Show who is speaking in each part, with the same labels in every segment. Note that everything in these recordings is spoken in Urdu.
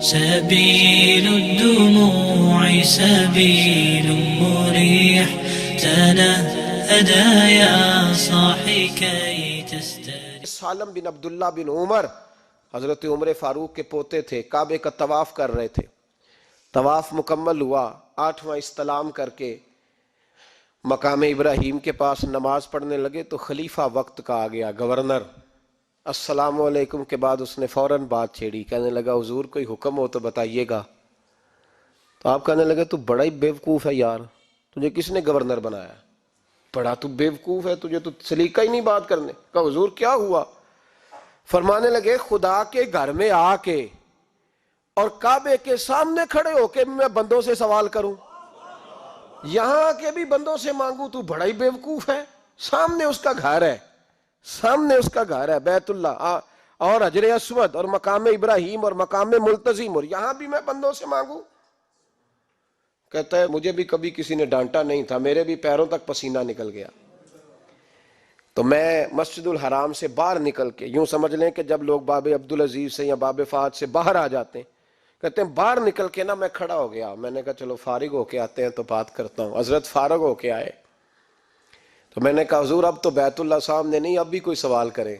Speaker 1: سبيل الدموع سبيل مريح تنهدى يا صاحي كي تستريح.
Speaker 2: سالم بن عبداللہ بن عمر حضرت عمر فاروق کے پوتے تھے، کعبے کا طواف کر رہے تھے. طواف مکمل ہوا، 8واں استلام کر کے مقام ابراہیم کے پاس نماز پڑھنے لگے تو خلیفہ وقت کا آ گیا، گورنر. السلام علیکم کے بعد اس نے فوراً بات چھیڑی، کہنے لگا حضور کوئی حکم ہو تو بتائیے گا. تو آپ کہنے لگے تو بڑا ہی بیوقوف ہے یار، تجھے کس نے گورنر بنایا؟ بڑا تو بیوقوف ہے، تجھے تو سلیقہ ہی نہیں بات کرنے. کہا حضور کیا ہوا؟ فرمانے لگے خدا کے گھر میں آ کے اور کعبے کے سامنے کھڑے ہو کے میں بندوں سے سوال کروں، یہاں آ کے بھی بندوں سے مانگوں، تو بڑا ہی بیوقوف ہے. سامنے اس کا گھر ہے، سامنے اس کا گھر ہے بیت اللہ اور حجر اسود اور مقام ابراہیم اور مقام ملتزم، اور یہاں بھی میں بندوں سے مانگوں؟ کہتا ہے مجھے بھی کبھی کسی نے ڈانٹا نہیں تھا، میرے بھی پیروں تک پسینہ نکل گیا. تو میں مسجد الحرام سے باہر نکل کے، یوں سمجھ لیں کہ جب لوگ باب عبدالعزیز سے یا باب فہد سے باہر آ جاتے ہیں، کہتے ہیں باہر نکل کے نا میں کھڑا ہو گیا. میں نے کہا چلو فارغ ہو کے آتے ہیں تو بات کرتا ہوں. حضرت فارغ ہو کے آئے تو میں نے کہا حضور اب تو بیت اللہ سامنے نہیں، اب بھی کوئی سوال کرے.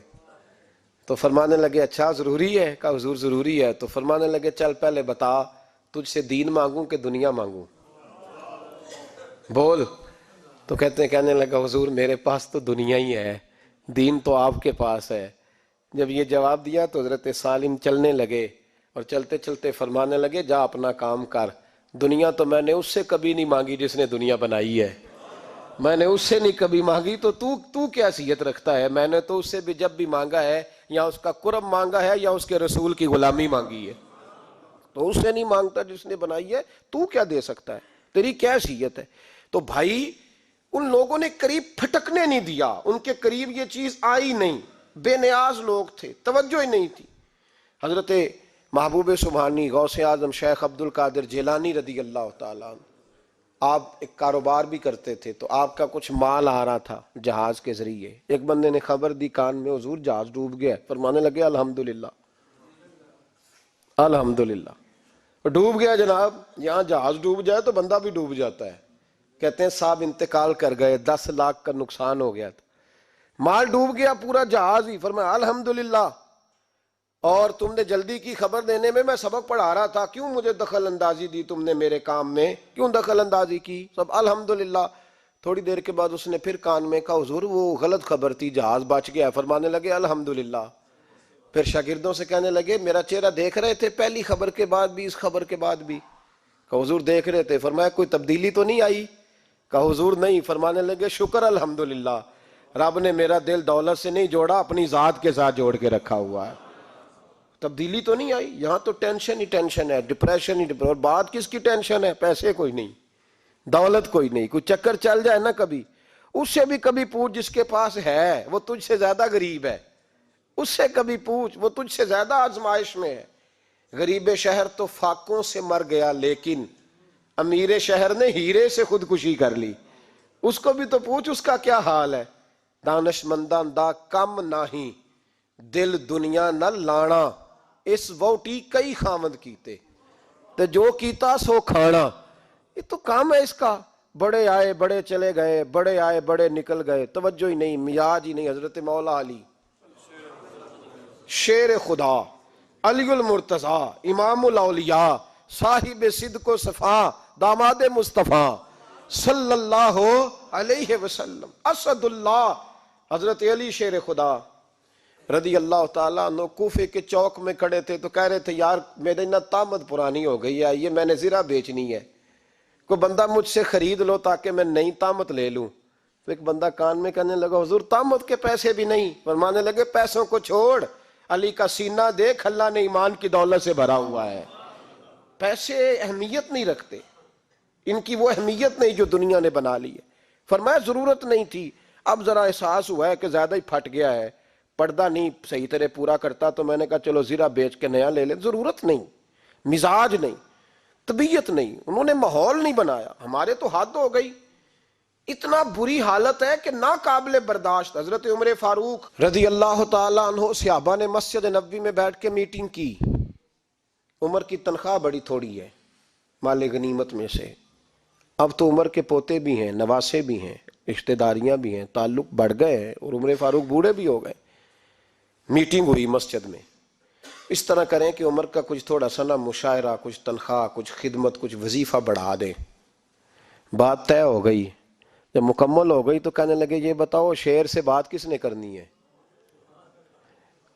Speaker 2: تو فرمانے لگے اچھا ضروری ہے؟ کہا حضور ضروری ہے. تو فرمانے لگے چل پہلے بتا تجھ سے دین مانگوں کہ دنیا مانگوں، بول. تو کہنے لگا حضور میرے پاس تو دنیا ہی ہے، دین تو آپ کے پاس ہے. جب یہ جواب دیا تو حضرت سالم چلنے لگے اور چلتے چلتے فرمانے لگے جا اپنا کام کر، دنیا تو میں نے اس سے کبھی نہیں مانگی جس نے دنیا بنائی ہے، میں نے اس سے نہیں کبھی مانگی، تو کیا حیثیت رکھتا ہے؟ میں نے تو اس سے بھی جب بھی مانگا ہے یا اس کا قرب مانگا ہے یا اس کے رسول کی غلامی مانگی ہے. تو اس سے نہیں مانگتا جس نے بنائی ہے، تو کیا دے سکتا ہے؟ تیری کیا حیثیت ہے؟ تو بھائی ان لوگوں نے قریب پھٹکنے نہیں دیا، ان کے قریب یہ چیز آئی نہیں، بے نیاز لوگ تھے، توجہ ہی نہیں تھی. حضرت محبوب سبحانی غوث اعظم شیخ عبد القادر جیلانی رضی اللہ تعالیٰ عنہ، آپ ایک کاروبار بھی کرتے تھے، تو آپ کا کچھ مال آ رہا تھا جہاز کے ذریعے. ایک بندے نے خبر دی کان میں حضور جہاز ڈوب گیا. فرمانے لگے الحمدللہ الحمدللہ. ڈوب گیا جناب، یہاں جہاز ڈوب جائے تو بندہ بھی ڈوب جاتا ہے. کہتے ہیں صاحب انتقال کر گئے، 10 لاکھ کا نقصان ہو گیا تھا، مال ڈوب گیا پورا جہاز ہی. فرمایا الحمدللہ، اور تم نے جلدی کی خبر دینے میں سبق پڑھا رہا تھا، کیوں مجھے دخل اندازی دی تم نے میرے کام میں، کیوں دخل اندازی کی؟ سب الحمدللہ. تھوڑی دیر کے بعد اس نے پھر کان میں کہا حضور وہ غلط خبر تھی، جہاز بچ گیا. فرمانے لگے الحمدللہ. پھر شاگردوں سے کہنے لگے میرا چہرہ دیکھ رہے تھے پہلی خبر کے بعد بھی، اس خبر کے بعد بھی؟ کہا حضور دیکھ رہے تھے. فرمایا کوئی تبدیلی تو نہیں آئی؟ کہا حضور نہیں. فرمانے لگے شکر الحمدللہ، رب نے میرا دل دولت سے نہیں جوڑا، اپنی ذات کے ساتھ جوڑ کے رکھا ہوا ہے، تبدیلی تو نہیں آئی. یہاں تو ٹینشن ہی ٹینشن ہے، ڈپریشن ہی ڈپریشن. اور بات کس کی ٹینشن ہے؟ پیسے کوئی نہیں، دولت کوئی نہیں. کوئی چکر چل جائے نا کبھی، اس سے بھی کبھی پوچھ جس کے پاس ہے، وہ تجھ سے زیادہ غریب ہے، اس سے کبھی پوچھ، وہ تجھ سے زیادہ آزمائش میں ہے. غریب شہر تو فاقوں سے مر گیا، لیکن امیر شہر نے ہیرے سے خودکشی کر لی. اس کو بھی تو پوچھ اس کا کیا حال ہے. دانش مندان دا کم نہیں، دل دنیا نہ لانا، اس ووٹی کئی خامد کیتے تے جو کیتا سو کھانا. یہ تو کام ہے اس کا. بڑے آئے بڑے چلے گئے، بڑے آئے بڑے نکل گئے، توجہ ہی نہیں، مزاج ہی نہیں. حضرت مولا علی شیر خدا، علی المرتضی، امام الاولیاء، صاحب صدق و صفا، داماد مصطفیٰ صلی اللہ علیہ وسلم، اسد اللہ، حضرت علی شیر خدا رضی اللہ تعالیٰ عنہ کوفے کے چوک میں کھڑے تھے تو کہہ رہے تھے یار میرے نا طامت پرانی ہو گئی ہے، یہ میں نے زرہ بیچنی ہے، کوئی بندہ مجھ سے خرید لو تاکہ میں نئی طامت لے لوں. تو ایک بندہ کان میں کہنے لگا حضور طامت کے پیسے بھی نہیں. فرمانے لگے پیسوں کو چھوڑ، علی کا سینہ دیکھ، اللہ نے ایمان کی دولت سے بھرا ہوا ہے. پیسے اہمیت نہیں رکھتے، ان کی وہ اہمیت نہیں جو دنیا نے بنا لی ہے. فرمایا ضرورت نہیں تھی، اب ذرا احساس ہوا ہے کہ زیادہ ہی پھٹ گیا ہے، پردہ نہیں صحیح طرح پورا کرتا، تو میں نے کہا چلو زرہ بیچ کے نیا لے لیں. ضرورت نہیں، مزاج نہیں، طبیعت نہیں، انہوں نے ماحول نہیں بنایا. ہمارے تو حد ہو گئی، اتنا بری حالت ہے کہ ناقابل برداشت. حضرت عمر فاروق رضی اللہ تعالیٰ عنہ صحابہ نے مسجد نبوی میں بیٹھ کے میٹنگ کی عمر کی تنخواہ بڑی تھوڑی ہے مال غنیمت میں سے، اب تو عمر کے پوتے بھی ہیں، نواسے بھی ہیں، رشتہ داریاں بھی ہیں، تعلق بڑھ گئے ہیں، اور عمر فاروق بوڑھے بھی ہو گئے۔ میٹنگ ہوئی مسجد میں، اس طرح کریں کہ عمر کا کچھ تھوڑا سا نا مشاعرہ، کچھ تنخواہ، کچھ خدمت، کچھ وظیفہ بڑھا دیں۔ بات طے ہو گئی، جب مکمل ہو گئی تو کہنے لگے یہ بتاؤ شیر سے بات کس نے کرنی ہے؟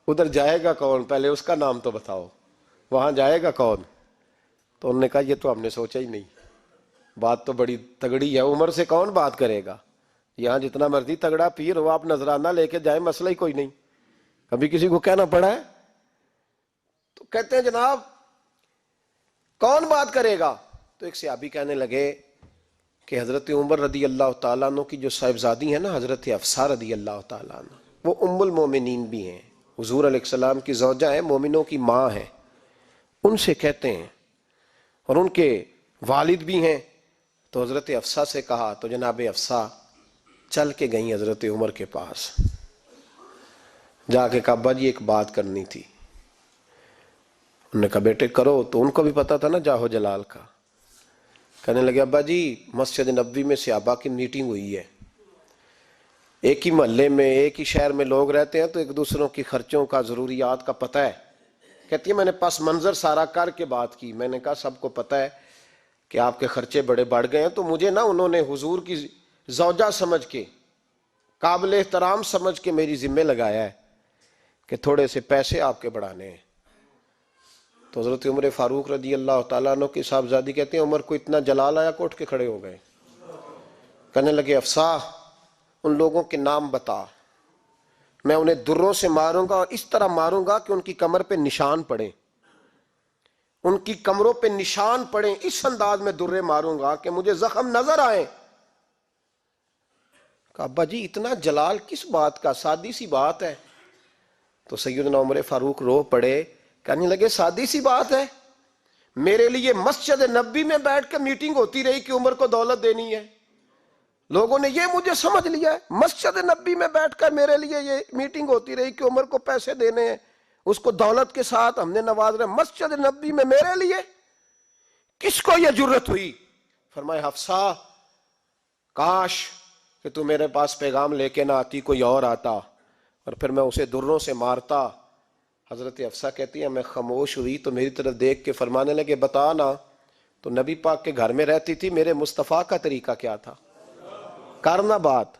Speaker 2: ادھر جائے گا کون؟ پہلے اس کا نام تو بتاؤ، وہاں جائے گا کون؟ تو انہوں نے کہا یہ تو ہم نے سوچا ہی نہیں، بات تو بڑی تگڑی ہے، عمر سے کون بات کرے گا؟ یہاں جتنا مرضی تگڑا پیر ہو، آپ نذرانہ لے کے جائیں مسئلہ ہی کوئی نہیں، کبھی کسی کو کہنا پڑا ہے؟ تو کہتے ہیں جناب کون بات کرے گا؟ تو ایک صحابی کہنے لگے کہ حضرت عمر رضی اللہ تعالیٰ عنہ کی جو صاحبزادی ہیں نا، حضرت حفصہ رضی اللہ تعالیٰ عنہ، وہ ام المومنین بھی ہیں، حضور علیہ السلام کی زوجہ ہیں، مومنوں کی ماں ہیں، ان سے کہتے ہیں، اور ان کے والد بھی ہیں۔ تو حضرت حفصہ سے کہا تو جناب حفصہ چل کے گئیں حضرت عمر کے پاس، جا کے کہا ابا جی ایک بات کرنی تھی۔ انہوں نے کہا بیٹے کرو، تو ان کو بھی پتا تھا نا جاہو جلال کا۔ کہنے لگے ابا جی مسجد نبوی میں صحابہ کی میٹنگ ہوئی ہے، ایک ہی محلے میں ایک ہی شہر میں لوگ رہتے ہیں تو ایک دوسروں کی خرچوں کا، ضروریات کا پتہ ہے۔ کہتی ہے میں نے پس منظر سارا کر کے بات کی، میں نے کہا سب کو پتہ ہے کہ آپ کے خرچے بڑے بڑھ گئے ہیں، تو مجھے نا انہوں نے حضور کی زوجہ سمجھ کے، قابل احترام سمجھ کے میری ذمہ لگایا ہے کہ تھوڑے سے پیسے آپ کے بڑھانے ہیں۔ تو حضرت عمر فاروق رضی اللہ تعالیٰ عنہ کی صاحبزادی کہتے ہیں عمر کو اتنا جلال آیا کہ اٹھ کے کھڑے ہو گئے، کہنے لگے حفصہ ان لوگوں کے نام بتا، میں انہیں دروں سے ماروں گا، اور اس طرح ماروں گا کہ ان کی کمر پہ نشان پڑے، ان کی کمروں پہ نشان پڑے، اس انداز میں درے ماروں گا کہ مجھے زخم نظر آئے۔ کہا ابا جی اتنا جلال کس بات کا، سادی سی بات ہے۔ تو سیدنا عمر فاروق رو پڑے، کہنے لگے سادی سی بات ہے، میرے لیے مسجد نبوی میں بیٹھ کے میٹنگ ہوتی رہی کہ عمر کو دولت دینی ہے، لوگوں نے یہ مجھے سمجھ لیا ہے، مسجد نبوی میں بیٹھ کر میرے لیے یہ میٹنگ ہوتی رہی کہ عمر کو پیسے دینے ہیں، اس کو دولت کے ساتھ ہم نے نواز رہے، مسجد نبوی میں میرے لیے کس کو یہ جرت ہوئی؟ فرمائے حفصہ کاش کہ تو میرے پاس پیغام لے کے نہ آتی، کوئی اور آتا اور پھر میں اسے دروں سے مارتا۔ حضرت حفصہ کہتی ہے میں خاموش ہوئی تو میری طرف دیکھ کے فرمانے لگے بتا نا، تو نبی پاک کے گھر میں رہتی تھی، میرے مصطفیٰ کا طریقہ کیا تھا، کرنا بات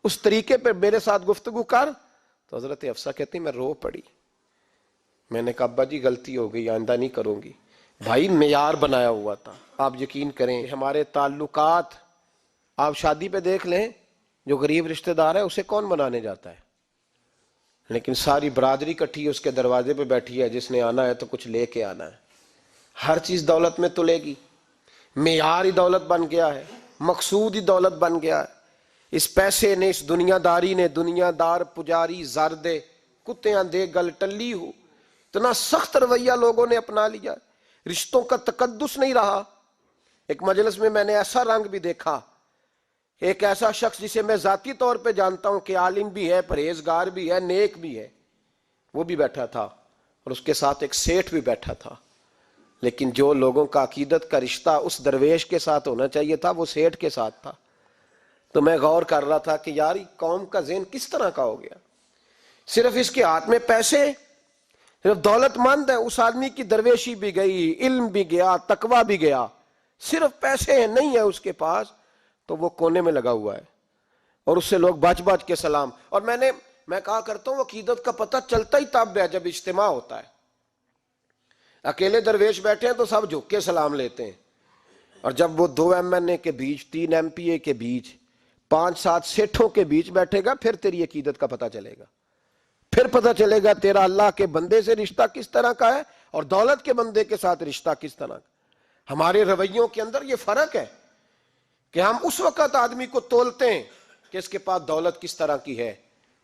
Speaker 2: اس طریقے پہ میرے ساتھ گفتگو کر۔ تو حضرت حفصہ کہتی میں رو پڑی، میں نے کہا ابا جی غلطی ہو گئی، آئندہ نہیں کروں گی۔ بھائی معیار بنایا ہوا تھا، آپ یقین کریں ہمارے تعلقات آپ شادی پہ دیکھ لیں، جو غریب رشتہ دار ہے اسے کون منانے جاتا ہے، لیکن ساری برادری کٹھی اس کے دروازے پہ بیٹھی ہے، جس نے آنا ہے تو کچھ لے کے آنا ہے، ہر چیز دولت میں تلے گی، معیار ہی دولت بن گیا ہے، مقصود ہی دولت بن گیا ہے۔ اس پیسے نے، اس دنیا داری نے، دنیا دار پجاری زردے کتیاں دے گل ٹلی ہو، اتنا سخت رویہ لوگوں نے اپنا لیا، رشتوں کا تقدس نہیں رہا۔ ایک مجلس میں میں نے ایسا رنگ بھی دیکھا، ایک ایسا شخص جسے میں ذاتی طور پہ جانتا ہوں کہ عالم بھی ہے، پرہیزگار بھی ہے، نیک بھی ہے، وہ بھی بیٹھا تھا اور اس کے ساتھ ایک سیٹھ بھی بیٹھا تھا، لیکن جو لوگوں کا عقیدت کا رشتہ اس درویش کے ساتھ ہونا چاہیے تھا وہ سیٹھ کے ساتھ تھا۔ تو میں غور کر رہا تھا کہ یار قوم کا ذہن کس طرح کا ہو گیا، صرف اس کے ہاتھ میں پیسے، صرف دولت مند ہے، اس آدمی کی درویشی بھی گئی، علم بھی گیا، تقوی بھی گیا، صرف پیسے ہیں نہیں ہے اس کے پاس، تو وہ کونے میں لگا ہوا ہے اور اس سے لوگ بچ بچ کے سلام۔ اور میں کہا کرتا ہوں عقیدت کا پتہ چلتا ہی تب ہے جب اجتماع ہوتا ہے، اکیلے درویش بیٹھے ہیں تو سب جھک کے سلام لیتے ہیں، اور جب وہ 2 MNA کے بیچ، 3 MPA کے بیچ، 5-7 سیٹھوں کے بیچ بیٹھے گا پھر تیری عقیدت کا پتہ چلے گا، پھر پتہ چلے گا تیرا اللہ کے بندے سے رشتہ کس طرح کا ہے اور دولت کے بندے کے ساتھ رشتہ کس طرح کا۔ ہمارے رویوں کے اندر یہ فرق ہے کہ ہم اس وقت آدمی کو تولتے ہیں کہ اس کے پاس دولت کس طرح کی ہے۔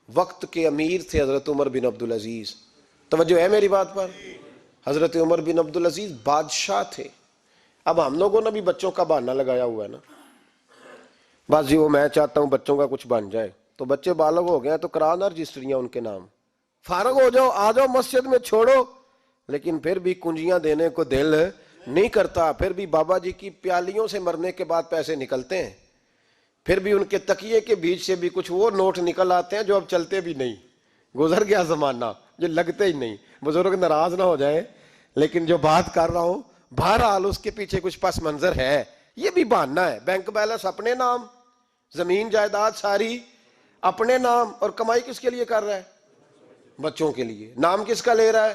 Speaker 2: وقت کے امیر تھے حضرت عمر بن عبدالعزیز، توجہ ہے میری بات پر، حضرت عمر بن عبدالعزیز بادشاہ تھے۔ اب ہم لوگوں نے بھی بچوں کا بہانہ لگایا ہوا ہے نا، بس جی وہ میں چاہتا ہوں بچوں کا کچھ بن جائے، تو بچے بالغ ہو گئے تو کرانا رجسٹریاں ان کے نام، فارغ ہو جاؤ، آ جاؤ مسجد میں، چھوڑو لیکن پھر بھی کنجیاں دینے کو دل نہیں کرتا. پھر بھی بابا جی کی پیالیوں سے مرنے کے بعد پیسے نکلتے ہیں, پھر بھی ان کے تکیے کے بیچ سے بھی کچھ وہ نوٹ نکل آتے ہیں جو اب چلتے بھی نہیں. گزر گیا زمانہ, جو لگتے ہی نہیں. بزرگ ناراض نہ ہو جائیں, لیکن جو بات کر رہا ہوں بہرحال اس کے پیچھے کچھ پس منظر ہے. یہ بھی بہانہ ہے. بینک بیلنس اپنے نام, زمین جائیداد ساری اپنے نام, اور کمائی کس کے لیے کر رہا ہے؟ بچوں کے لیے. نام کس کا لے رہا ہے؟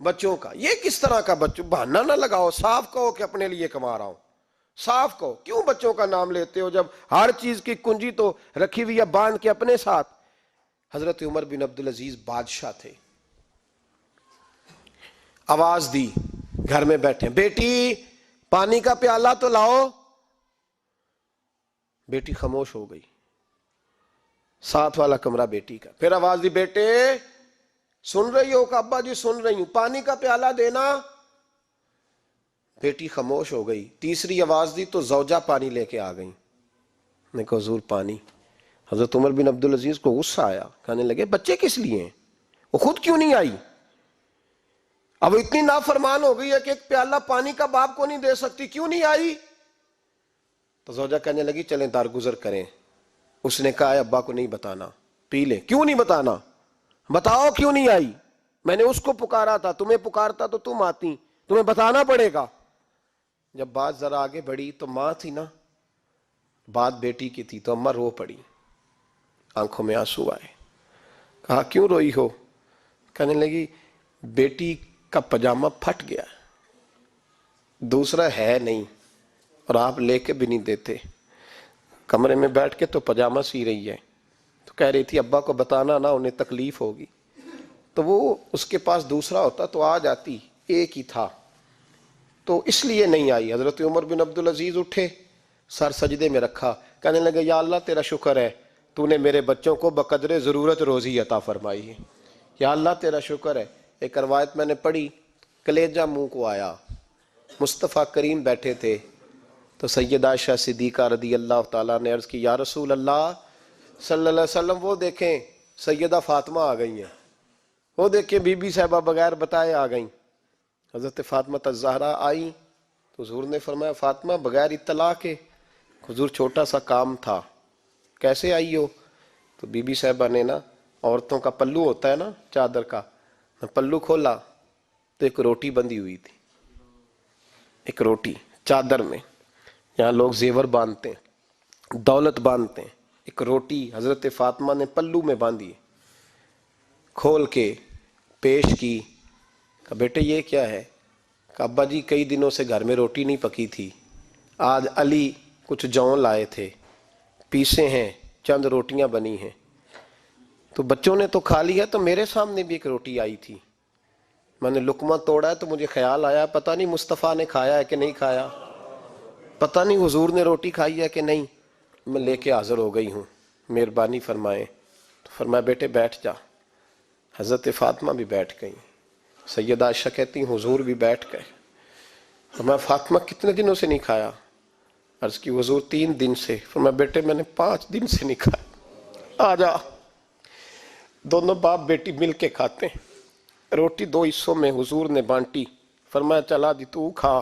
Speaker 2: بچوں کا. یہ کس طرح کا بچوں؟ بہانہ نہ لگاؤ, صاف کہو کہ اپنے لیے کما رہا ہوں. صاف کہو, کیوں بچوں کا نام لیتے ہو جب ہر چیز کی کنجی تو رکھی ہوئی ہے باندھ کے اپنے ساتھ. حضرت عمر بن عبدالعزیز بادشاہ تھے. آواز دی, گھر میں بیٹھے, بیٹی پانی کا پیالہ تو لاؤ. بیٹی خاموش ہو گئی. ساتھ والا کمرہ بیٹی کا. پھر آواز دی, بیٹے سن رہی ہو؟ کہ ابا جی سن رہی ہوں, پانی کا پیالہ دینا. بیٹی خاموش ہو گئی. تیسری آواز دی تو زوجہ پانی لے کے آ گئی. نے کہا حضور پانی. حضرت عمر بن عبدالعزیز کو غصہ آیا, کہنے لگے بچے کس لیے ہیں, وہ خود کیوں نہیں آئی؟ اب اتنی نافرمان ہو گئی ہے کہ ایک پیالہ پانی کا باپ کو نہیں دے سکتی, کیوں نہیں آئی؟ تو زوجہ کہنے لگی چلیں درگزر کریں. اس نے کہا ابا کو نہیں بتانا, پی لے. کیوں نہیں بتانا؟ بتاؤ کیوں نہیں آئی؟ میں نے اس کو پکارا تھا, تمہیں پکارتا تو تم آتی, تمہیں بتانا پڑے گا. جب بات ذرا آگے بڑھی تو ماں تھی نا, بات بیٹی کی تھی, تو اماں رو پڑی, آنکھوں میں آنسو آئے. کہا کیوں روئی ہو؟ کہنے لگی بیٹی کا پجامہ پھٹ گیا, دوسرا ہے نہیں, اور آپ لے کے بھی نہیں دیتے. کمرے میں بیٹھ کے تو پجامہ سی رہی ہے, تو کہہ رہی تھی ابا کو بتانا نا, انہیں تکلیف ہوگی. تو وہ اس کے پاس دوسرا ہوتا تو آ جاتی, ایک ہی تھا, تو اس لیے نہیں آئی. حضرت عمر بن عبدالعزیز اٹھے, سر سجدے میں رکھا, کہنے لگے یا اللہ تیرا شکر ہے, تو نے میرے بچوں کو بقدر ضرورت روزی عطا فرمائی ہے. یا اللہ تیرا شکر ہے. ایک روایت میں نے پڑھی, کلیجہ منہ کو آیا. مصطفیٰ کریم بیٹھے تھے, تو سیدہ عائشہ صدیقہ رضی اللہ تعالیٰ نے عرض کی یا رسول اللہ صلی اللہ علیہ وسلم, وہ دیکھیں سیدہ فاطمہ آ گئی ہیں, وہ دیکھیں بی بی صاحبہ بغیر بتائے آ گئیں. حضرت فاطمہ الزہرا آئی تو حضور نے فرمایا فاطمہ بغیر اطلاع کے. حضور چھوٹا سا کام تھا. کیسے آئی ہو؟ تو بی بی صاحبہ نے نا, عورتوں کا پلو ہوتا ہے نا چادر کا, پلو کھولا تو ایک روٹی بندھی ہوئی تھی, ایک روٹی چادر میں. یہاں لوگ زیور باندھتے ہیں, دولت باندھتے ہیں, ایک روٹی حضرت فاطمہ نے پلو میں باندھی, کھول کے پیش کی. کہ بیٹے یہ کیا ہے؟ کہ ابا جی کئی دنوں سے گھر میں روٹی نہیں پکی تھی, آج علی کچھ جون لائے تھے, پیسے ہیں, چند روٹیاں بنی ہیں, تو بچوں نے تو کھا لی ہے, تو میرے سامنے بھی ایک روٹی آئی تھی, میں نے لقمہ توڑا ہے تو مجھے خیال آیا پتہ نہیں مصطفیٰ نے کھایا ہے کہ نہیں کھایا, پتہ نہیں حضور نے روٹی کھائی ہے کہ نہیں, میں لے کے حاضر ہو گئی ہوں, مہربانی فرمائیں. تو فرمایا بیٹے بیٹھ جا. حضرت فاطمہ بھی بیٹھ گئیں. سیدہ عائشہ کہتی ہیں حضور بھی بیٹھ گئے. فرمایا فاطمہ کتنے دنوں سے نہیں کھایا؟ عرض کی حضور 3 دن سے. فرمایا بیٹے میں نے 5 دن سے نہیں کھایا, آ جا. دونوں باپ بیٹی مل کے کھاتے ہیں. روٹی 2 حصوں میں حضور نے بانٹی. فرمایا چلا دی تو کھا,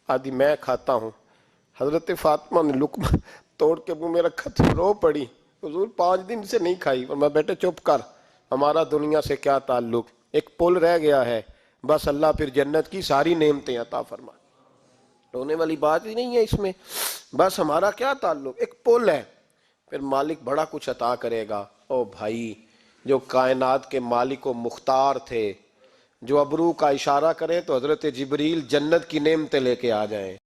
Speaker 2: آدھی میں کھاتا ہوں. حضرت فاطمہ نے لقمہ توڑ کے منہ میں رکھا تو رو پڑی, حضور 5 دن سے نہیں کھائی. فرمایا بیٹے چپ کر, ہمارا دنیا سے کیا تعلق, ایک پل رہ گیا ہے, بس اللہ پھر جنت کی ساری نعمتیں عطا فرما. رونے والی بات ہی نہیں ہے اس میں, بس ہمارا کیا تعلق, ایک پل ہے, پھر مالک بڑا کچھ عطا کرے گا. او بھائی, جو کائنات کے مالک و مختار تھے, جو ابرو کا اشارہ کرے تو حضرت جبریل جنت کی نعمتیں لے کے آ جائیں.